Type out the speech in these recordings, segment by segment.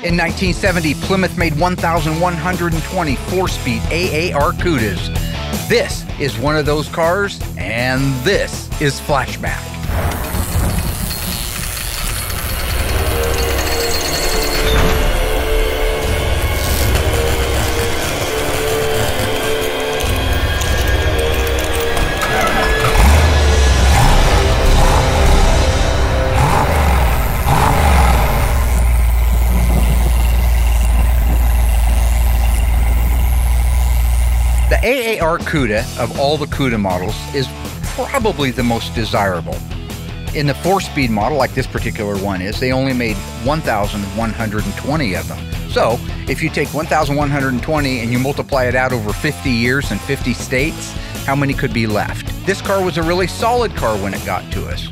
In 1970, Plymouth made 1,120 4-speed AAR Cudas. This is one of those cars, and this is Flashback. The AAR Cuda, of all the Cuda models, is probably the most desirable. In the 4-speed model, like this particular one is, they only made 1,120 of them. So, if you take 1,120 and you multiply it out over 50 years and 50 states, how many could be left? This car was a really solid car when it got to us.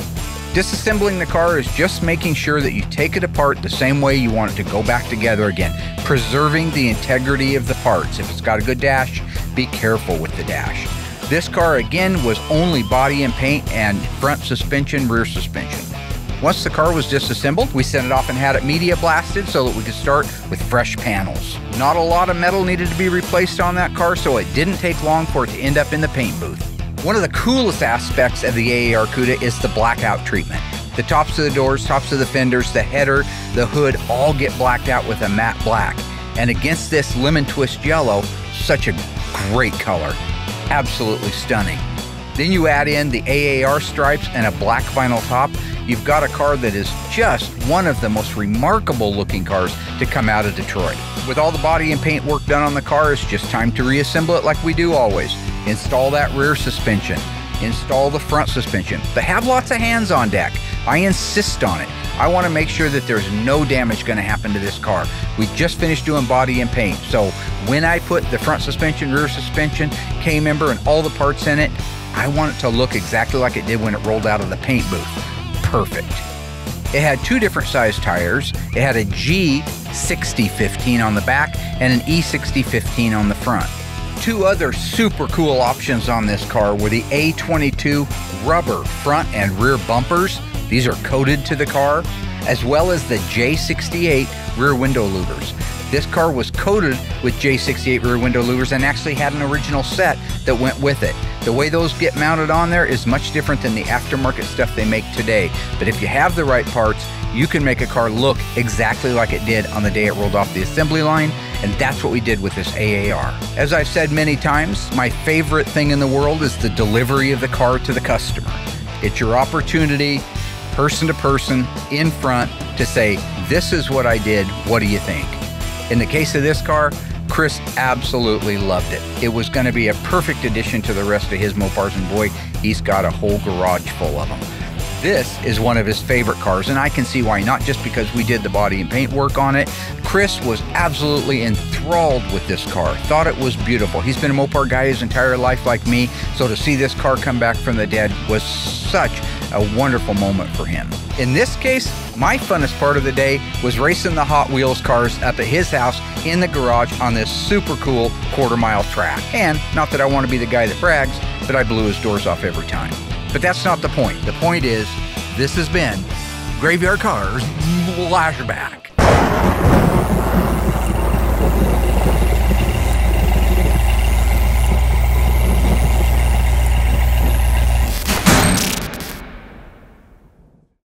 Disassembling the car is just making sure that you take it apart the same way you want it to go back together again, preserving the integrity of the parts. If it's got a good dash, be careful with the dash. This car again was only body and paint and front suspension, rear suspension. Once the car was disassembled, we sent it off and had it media blasted so that we could start with fresh panels. Not a lot of metal needed to be replaced on that car, so it didn't take long for it to end up in the paint booth. One of the coolest aspects of the AAR Cuda is the blackout treatment. The tops of the doors, tops of the fenders, the header, the hood all get blacked out with a matte black. And against this lemon twist yellow, such a great color. Absolutely stunning. Then you add in the AAR stripes and a black vinyl top. You've got a car that is just one of the most remarkable looking cars to come out of Detroit. With all the body and paint work done on the car, it's just time to reassemble it like we do always. Install that rear suspension. Install the front suspension. But have lots of hands on deck. I insist on it. I want to make sure that there's no damage going to happen to this car. We just finished doing body and paint, so when I put the front suspension, rear suspension, K-member, and all the parts in it, I want it to look exactly like it did when it rolled out of the paint booth. Perfect. It had two different size tires. It had a G6015 on the back and an E6015 on the front. Two other super cool options on this car were the A22 rubber front and rear bumpers. These are coated to the car, as well as the J68 rear window louvers. This car was coated with J68 rear window louvers and actually had an original set that went with it. The way those get mounted on there is much different than the aftermarket stuff they make today. But if you have the right parts, you can make a car look exactly like it did on the day it rolled off the assembly line, and that's what we did with this AAR. As I've said many times, my favorite thing in the world is the delivery of the car to the customer. It's your opportunity, person to person, in front, to say, this is what I did, what do you think? In the case of this car, Chris absolutely loved it. It was going to be a perfect addition to the rest of his Mopars, and boy, he's got a whole garage full of them. This is one of his favorite cars, and I can see why, not just because we did the body and paint work on it. Chris was absolutely enthralled with this car, thought it was beautiful. He's been a Mopar guy his entire life like me, so to see this car come back from the dead was such a wonderful moment for him. In this case, my funnest part of the day was racing the Hot Wheels cars up at his house in the garage on this super cool quarter-mile track. And not that I want to be the guy that brags, but I blew his doors off every time. But that's not the point. The point is, this has been Graveyard Carz Flashback.